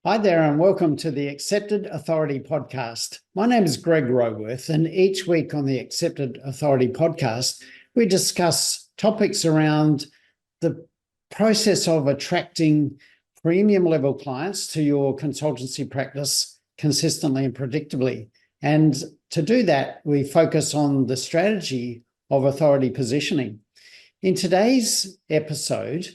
Hi there, and welcome to the Accepted Authority Podcast. My name is Greg Roworth, and each week on the Accepted Authority Podcast, we discuss topics around the process of attracting premium level clients to your consultancy practice consistently and predictably. And to do that, we focus on the strategy of authority positioning. In today's episode,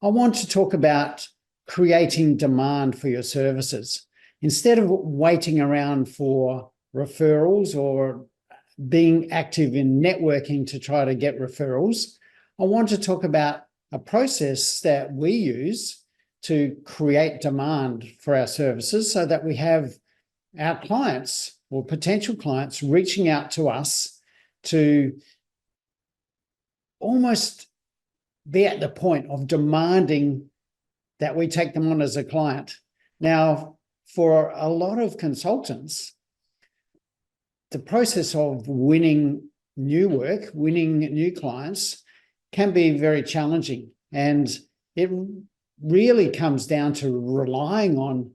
I want to talk about creating demand for your services. Instead of waiting around for referrals or being active in networking to try to get referrals, I want to talk about a process that we use to create demand for our services so that we have our clients or potential clients reaching out to us to almost be at the point of demanding that we take them on as a client. Now, for a lot of consultants, the process of winning new work, winning new clients can be very challenging. And it really comes down to relying on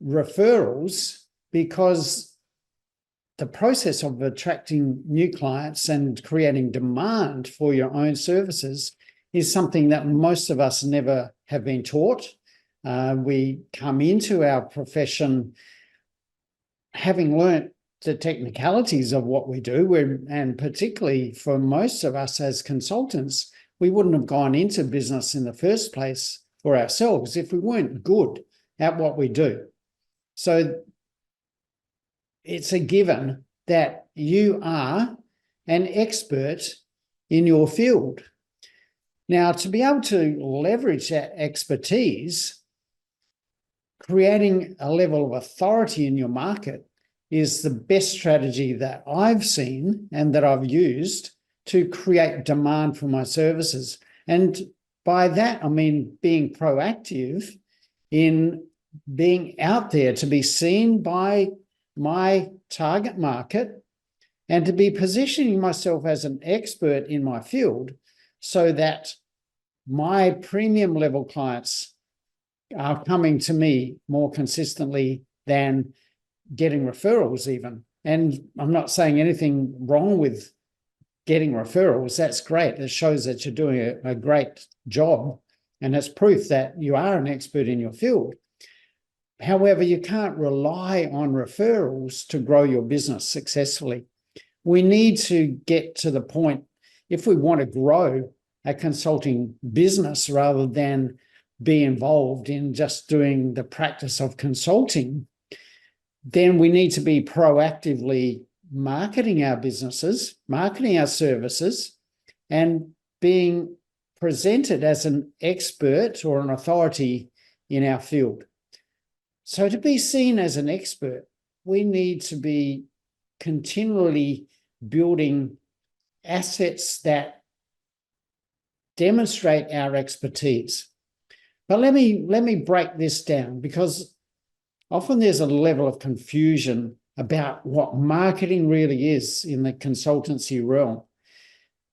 referrals, because the process of attracting new clients and creating demand for your own services is something that most of us never have been taught. We come into our profession having learnt the technicalities of what we do, and particularly for most of us as consultants, we wouldn't have gone into business in the first place for ourselves if we weren't good at what we do. So it's a given that you are an expert in your field. Now, to be able to leverage that expertise, creating a level of authority in your market is the best strategy that I've seen and that I've used to create demand for my services. And by that, I mean being proactive in being out there to be seen by my target market and to be positioning myself as an expert in my field, so that my premium level clients are coming to me more consistently than getting referrals even. And I'm not saying anything wrong with getting referrals. That's great. It shows that you're doing a great job, and it's proof that you are an expert in your field. However, you can't rely on referrals to grow your business successfully. We need to get to the point, if we want to grow a consulting business rather than be involved in just doing the practice of consulting, then we need to be proactively marketing our businesses, marketing our services, and being presented as an expert or an authority in our field. So to be seen as an expert, we need to be continually building assets that demonstrate our expertise. But let me break this down, because often there's a level of confusion about what marketing really is in the consultancy realm.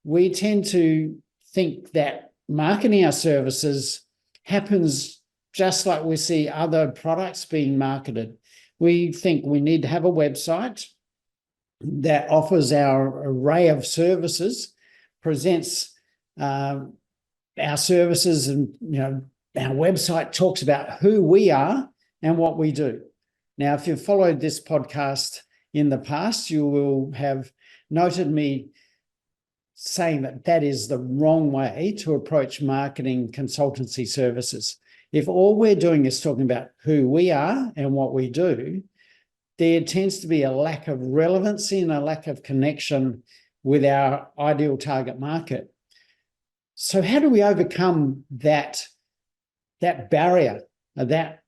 We tend to think that marketing our services happens just like we see other products being marketed. We think we need to have a website that offers our array of services, presents our services, and our website talks about who we are and what we do. Now, if you've followed this podcast in the past, you will have noted me saying that that is the wrong way to approach marketing consultancy services. If all we're doing is talking about who we are and what we do, there tends to be a lack of relevancy and a lack of connection with our ideal target market. So how do we overcome that barrier, that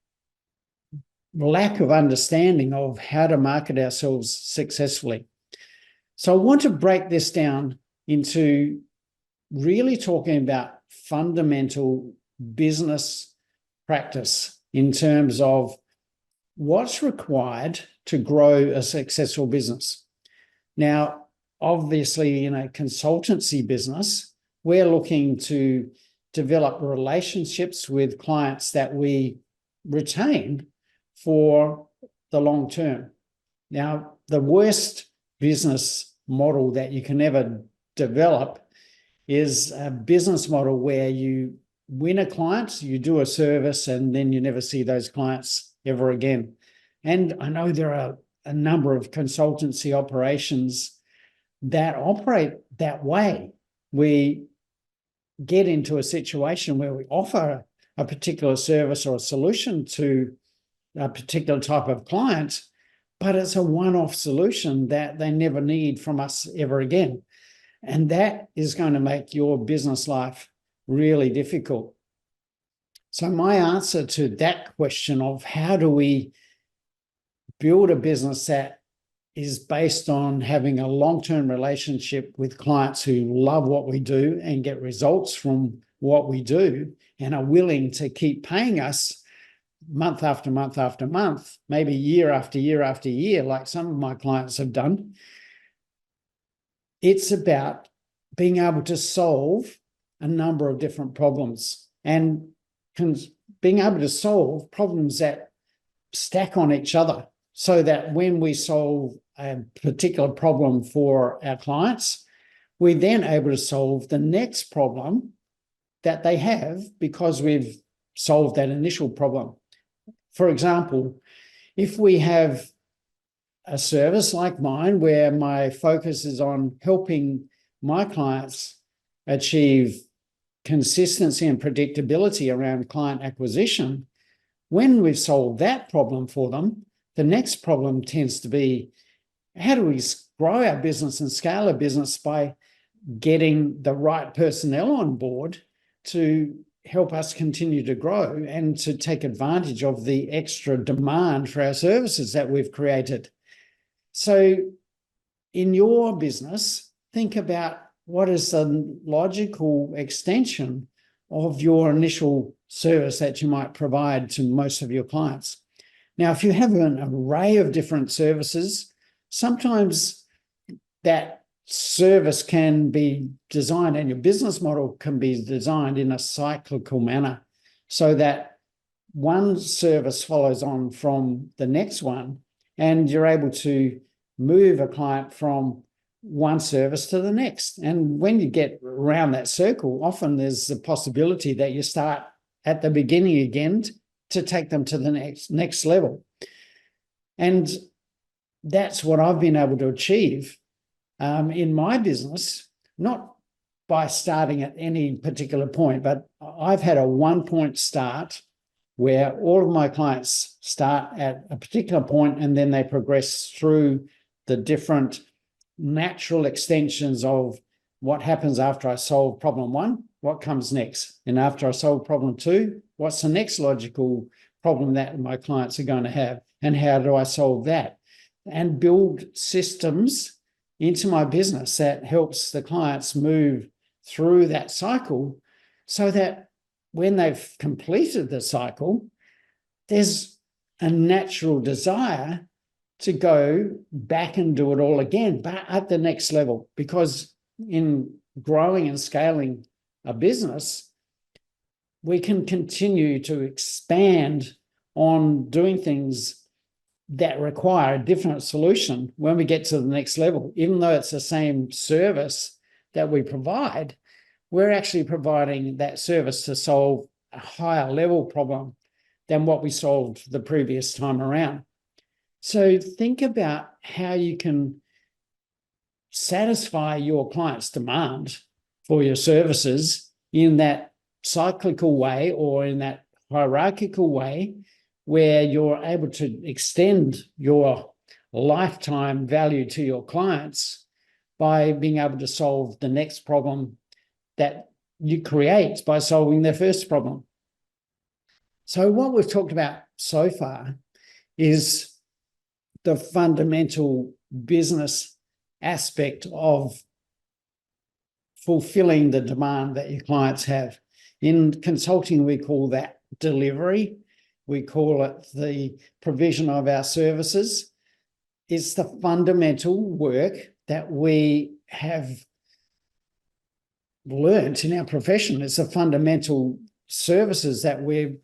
lack of understanding of how to market ourselves successfully? So I want to break this down into really talking about fundamental business practice in terms of what's required to grow a successful business. Now, obviously, in a consultancy business, we're looking to develop relationships with clients that we retain for the long term. Now, the worst business model that you can ever develop is a business model where you win a client, you do a service, and then you never see those clients ever again. And I know there are a number of consultancy operations that operate that way. We get into a situation where we offer a particular service or a solution to a particular type of client, but it's a one-off solution that they never need from us ever again. And that is going to make your business life really difficult. So my answer to that question of how do we build a business that is based on having a long-term relationship with clients who love what we do and get results from what we do and are willing to keep paying us month after month after month, maybe year after year after year, like some of my clients have done. It's about being able to solve a number of different problems and being able to solve problems that stack on each other, so that when we solve a particular problem for our clients, we're then able to solve the next problem that they have because we've solved that initial problem. For example, if we have a service like mine where my focus is on helping my clients achieve consistency and predictability around client acquisition, when we've solved that problem for them, the next problem tends to be, how do we grow our business and scale our business by getting the right personnel on board to help us continue to grow and to take advantage of the extra demand for our services that we've created. So in your business, think about what is the logical extension of your initial service that you might provide to most of your clients. Now, if you have an array of different services, sometimes that service can be designed and your business model can be designed in a cyclical manner so that one service follows on from the next one and you're able to move a client from one service to the next. And when you get around that circle, often there's the possibility that you start at the beginning again to take them to the next level. And that's what I've been able to achieve in my business, not by starting at any particular point, but I've had a 1-point start where all of my clients start at a particular point and then they progress through the different natural extensions of what happens after I solve problem one, what comes next. And after I solve problem two, what's the next logical problem that my clients are going to have? And how do I solve that? And build systems into my business that helps the clients move through that cycle so that when they've completed the cycle, there's a natural desire to go back and do it all again, but at the next level. Because in growing and scaling a business, we can continue to expand on doing things that require a different solution when we get to the next level. Even though it's the same service that we provide, we're actually providing that service to solve a higher level problem than what we solved the previous time around. So think about how you can satisfy your client's demand for your services in that cyclical way or in that hierarchical way where you're able to extend your lifetime value to your clients by being able to solve the next problem that you create by solving their first problem. So what we've talked about so far is the fundamental business aspect of fulfilling the demand that your clients have. In consulting, we call that delivery. We call it the provision of our services. It's the fundamental work that we have learnt in our profession. It's the fundamental services that we're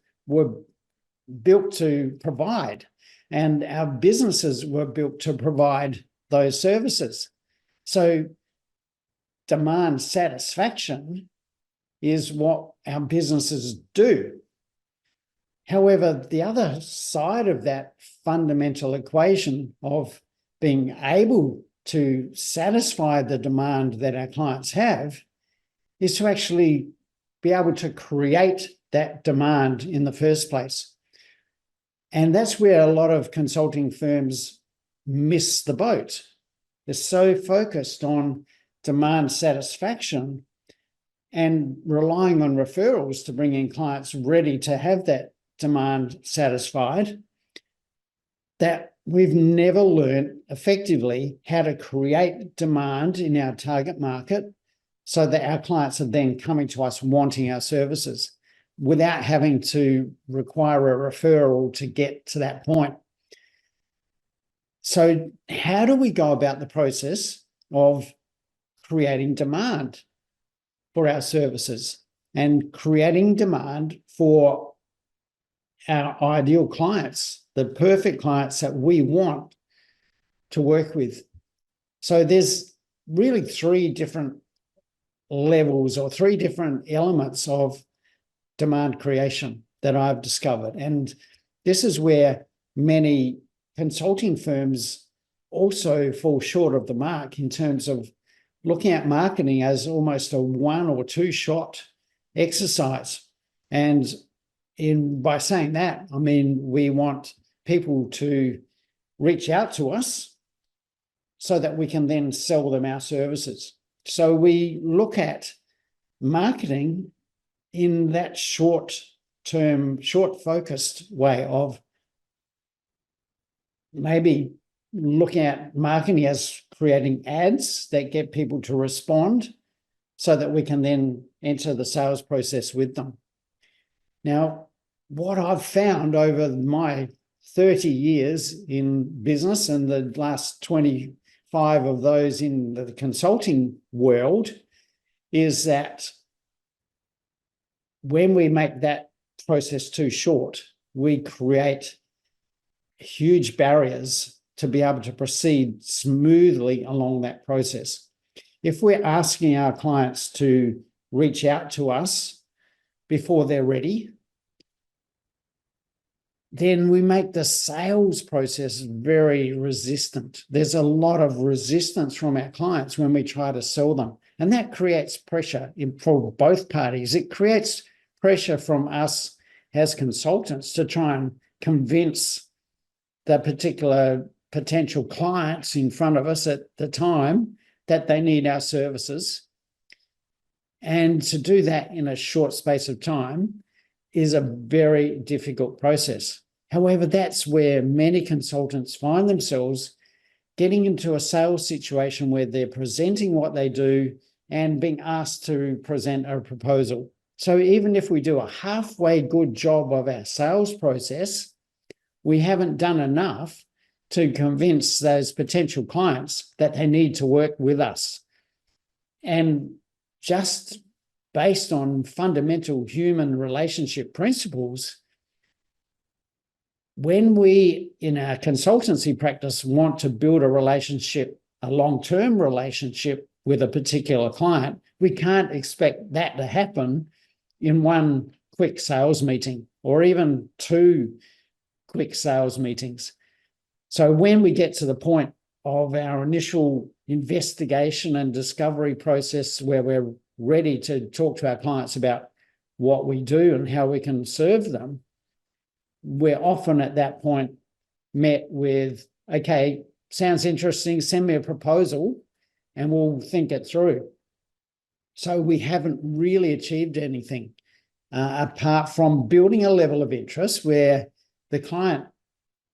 built to provide, and our businesses were built to provide those services. So demand satisfaction is what our businesses do. However, the other side of that fundamental equation of being able to satisfy the demand that our clients have is to actually be able to create that demand in the first place. And that's where a lot of consulting firms miss the boat. They're so focused on demand satisfaction and relying on referrals to bring in clients ready to have that demand satisfied, that we've never learned effectively how to create demand in our target market so that our clients are then coming to us wanting our services without having to require a referral to get to that point. So how do we go about the process of creating demand for our services and creating demand for our ideal clients, the perfect clients that we want to work with? So there's really three different levels or three different elements of demand creation that I've discovered. And this is where many consulting firms also fall short of the mark in terms of looking at marketing as almost a one or two shot exercise. And by saying that, I mean, we want people to reach out to us so that we can then sell them our services. So we look at marketing in that short-term, short-focused way of maybe looking at marketing as creating ads that get people to respond so that we can then enter the sales process with them. Now, what I've found over my 30 years in business and the last 25 of those in the consulting world is that when we make that process too short, we create huge barriers to be able to proceed smoothly along that process. If we're asking our clients to reach out to us before they're ready, then we make the sales process very resistant. There's a lot of resistance from our clients when we try to sell them. And that creates pressure for both parties. It creates pressure from us as consultants to try and convince the particular potential clients in front of us at the time that they need our services. And to do that in a short space of time is a very difficult process. However, that's where many consultants find themselves getting into a sales situation where they're presenting what they do and being asked to present a proposal. So even if we do a halfway good job of our sales process, we haven't done enough to convince those potential clients that they need to work with us. And just based on fundamental human relationship principles, when we, in our consultancy practice, want to build a relationship, a long-term relationship with a particular client, we can't expect that to happen in one quick sales meeting or even two quick sales meetings. So when we get to the point of our initial investigation and discovery process where we're ready to talk to our clients about what we do and how we can serve them, we're often at that point met with, okay, sounds interesting, send me a proposal and we'll think it through. So we haven't really achieved anything apart from building a level of interest where the client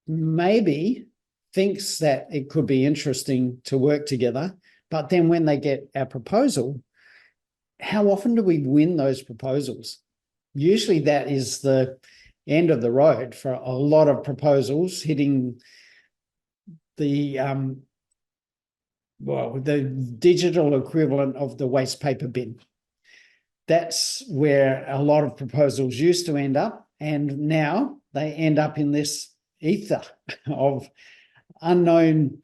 maybe thinks that it could be interesting to work together, but then when they get our proposal, how often do we win those proposals? Usually that is the end of the road for a lot of proposals hitting the digital equivalent of the waste paper bin. That's where a lot of proposals used to end up. And now they end up in this ether of unknown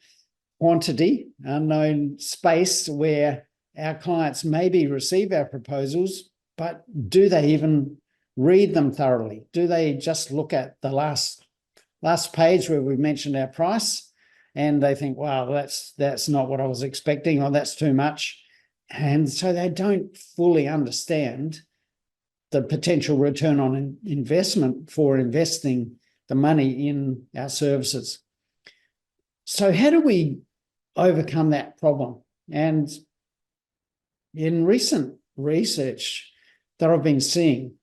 quantity, unknown space, where our clients maybe receive our proposals, but do they even read them thoroughly? Do they just look at the last page where we mentioned our price and they think, wow, that's not what I was expecting, or that's too much? And so they don't fully understand the potential return on investment for investing the money in our services. So how do we overcome that problem? And in recent research that I've been seeing,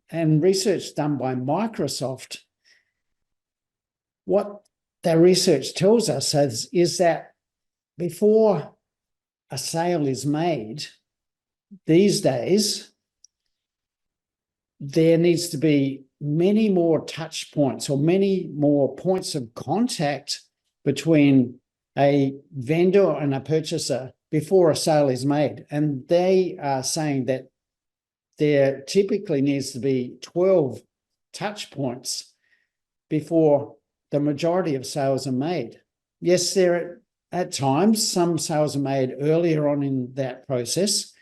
and research done by Microsoft, what their research tells us is that before a sale is made, these days, there needs to be many more touch points or many more points of contact between a vendor and a purchaser before a sale is made. And they are saying that there typically needs to be 12 touch points before the majority of sales are made. Yes, at times, some sales are made earlier on in that process,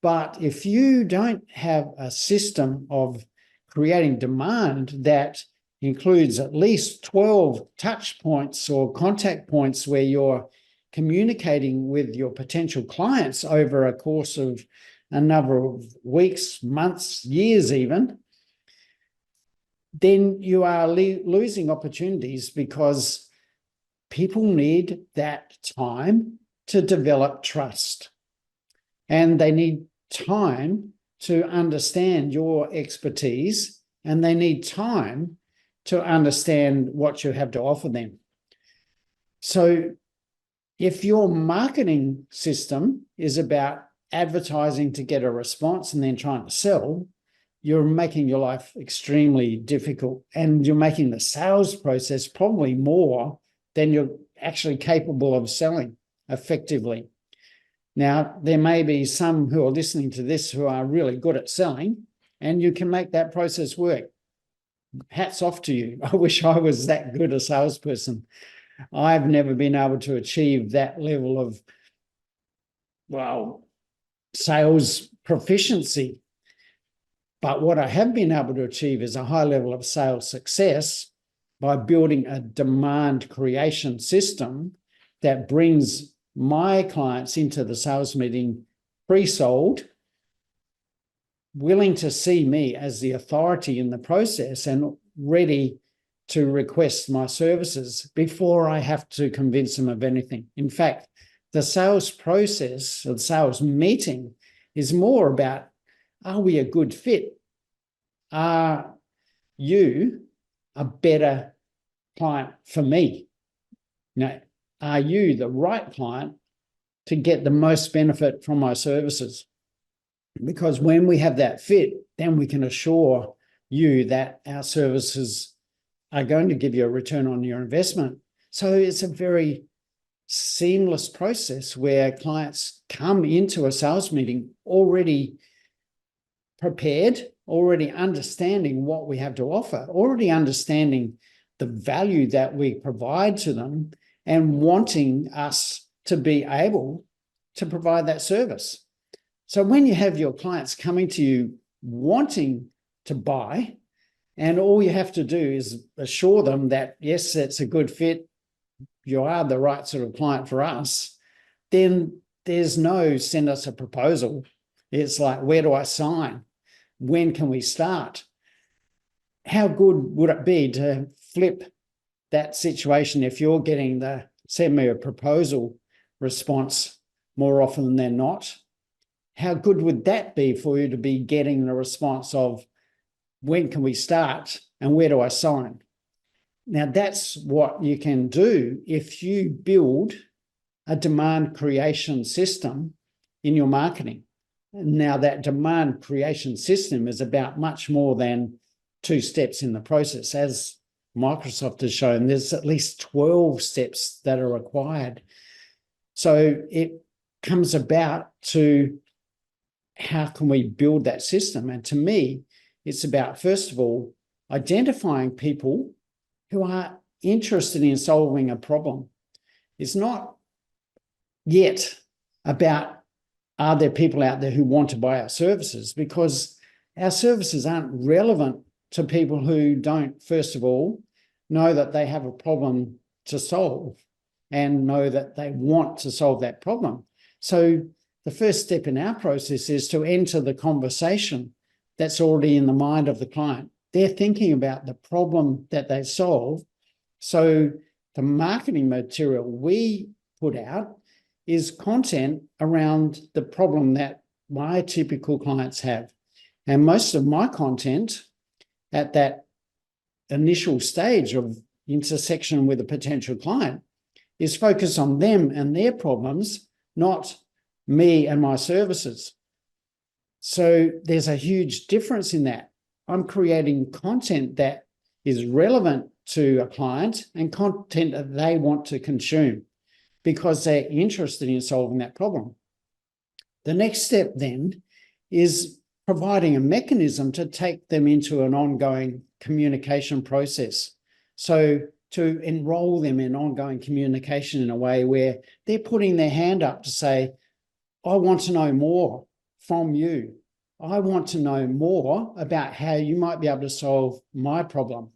but if you don't have a system of creating demand that includes at least 12 touch points or contact points where you're communicating with your potential clients over a course of a number of weeks, months, years even, then you are losing opportunities, because people need that time to develop trust. And they need time to understand your expertise, and they need time to understand what you have to offer them. So if your marketing system is about advertising to get a response and then trying to sell, you're making your life extremely difficult, and you're making the sales process probably more than you're actually capable of selling effectively. Now, there may be some who are listening to this who are really good at selling, and you can make that process work. Hats off to you. I wish I was that good a salesperson. I've never been able to achieve that level of, sales proficiency. But what I have been able to achieve is a high level of sales success by building a demand creation system that brings my clients into the sales meeting pre-sold, willing to see me as the authority in the process and ready to request my services before I have to convince them of anything. In fact, the sales process, or the sales meeting, is more about, are we a good fit? Are you a better client for me? Are you the right client to get the most benefit from my services? Because when we have that fit, then we can assure you that our services are going to give you a return on your investment. So it's a very seamless process where clients come into a sales meeting already prepared, already understanding what we have to offer, already understanding the value that we provide to them, and wanting us to be able to provide that service. So when you have your clients coming to you wanting to buy, and all you have to do is assure them that, yes, it's a good fit, you are the right sort of client for us, then there's no send us a proposal. It's like, where do I sign? When can we start? How good would it be to flip that situation if you're getting the send me a proposal response more often than not? How good would that be for you to be getting the response of, when can we start and where do I sign? Now, that's what you can do if you build a demand creation system in your marketing. Now, that demand creation system is about much more than 2 steps in the process. As Microsoft has shown, there's at least 12 steps that are required. So it comes about to, how can we build that system? And to me, it's about, first of all, identifying people who are interested in solving a problem. It's not yet about, are there people out there who want to buy our services? Because our services aren't relevant to people who don't, first of all, know that they have a problem to solve and know that they want to solve that problem. So the first step in our process is to enter the conversation that's already in the mind of the client. They're thinking about the problem that they solve. So the marketing material we put out is content around the problem that my typical clients have. And most of my content at that initial stage of intersection with a potential client is focused on them and their problems, not me and my services. So there's a huge difference in that. I'm creating content that is relevant to a client and content that they want to consume because they're interested in solving that problem. The next step then is providing a mechanism to take them into an ongoing communication process. So to enroll them in ongoing communication in a way where they're putting their hand up to say, I want to know more from you. I want to know more about how you might be able to solve my problem.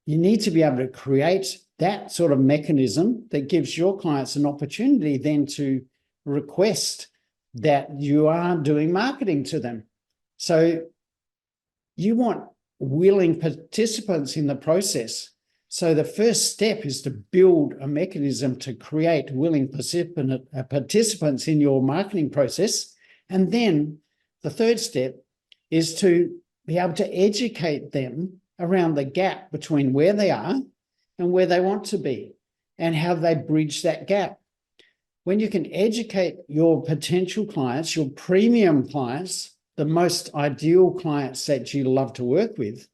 You need to be able to create that sort of mechanism that gives your clients an opportunity then to request that you are doing marketing to them. So you want willing participants in the process. So the first step is to build a mechanism to create willing participants in your marketing process. And then the third step is to be able to educate them around the gap between where they are and where they want to be and how they bridge that gap. When you can educate your potential clients, your premium clients, the most ideal clients that you love to work with,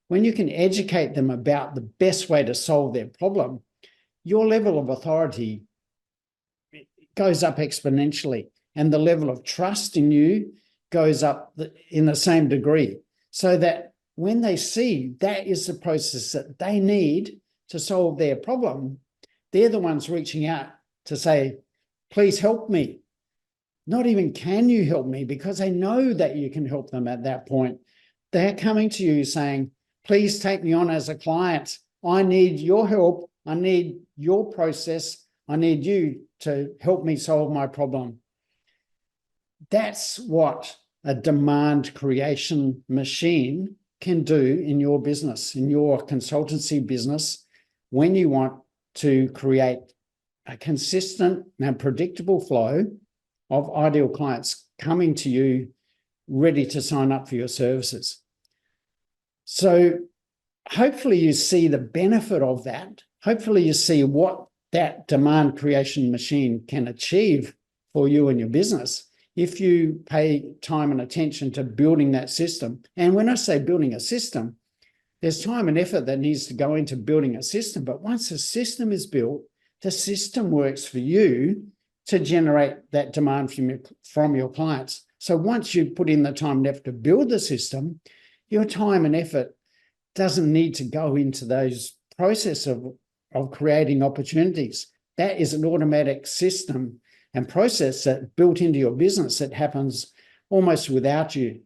when you can educate them about the best way to solve their problem, your level of authority goes up exponentially and the level of trust in you goes up in the same degree, so that when they see that is the process that they need to solve their problem, they're the ones reaching out to say, please help me. Not even can you help me, because they know that you can help them at that point. They're coming to you saying, please take me on as a client. I need your help. I need your process. I need you to help me solve my problem. That's what a demand creation machine can do in your business, in your consultancy business, when you want to create a consistent and predictable flow of ideal clients coming to you ready to sign up for your services. So hopefully you see the benefit of that. Hopefully you see what that demand creation machine can achieve for you and your business if you pay time and attention to building that system. And when I say building a system, there's time and effort that needs to go into building a system. But once a system is built, the system works for you to generate that demand from your clients. So once you put in the time and effort to build the system, your time and effort doesn't need to go into those process of creating opportunities. That is an automatic system and process that built into your business that happens almost without you.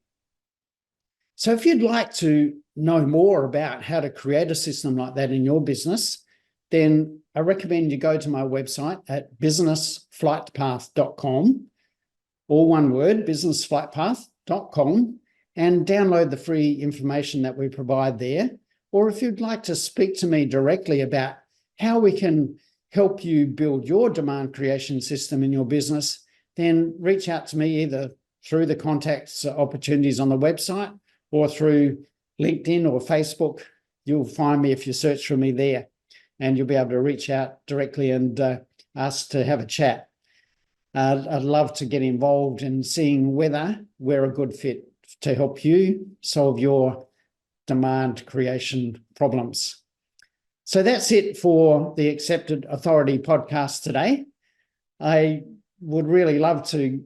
So if you'd like to know more about how to create a system like that in your business, then I recommend you go to my website at businessflightpath.com, all one word, businessflightpath.com, and download the free information that we provide there. Or if you'd like to speak to me directly about how we can help you build your demand creation system in your business, then reach out to me either through the contacts opportunities on the website or through LinkedIn or Facebook. You'll find me if you search for me there, and you'll be able to reach out directly and ask to have a chat. I'd love to get involved in seeing whether we're a good fit to help you solve your demand creation problems. So that's it for the Accepted Authority podcast today. I would really love to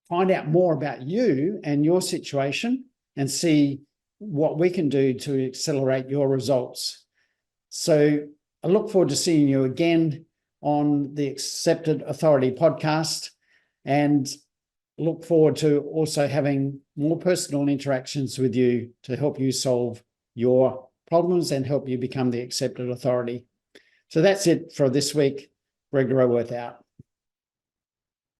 find out more about you and your situation and see what we can do to accelerate your results. So I look forward to seeing you again on the Accepted Authority podcast, and look forward to also having more personal interactions with you to help you solve your problems and help you become the accepted authority. So that's it for this week. Greg Roworth out.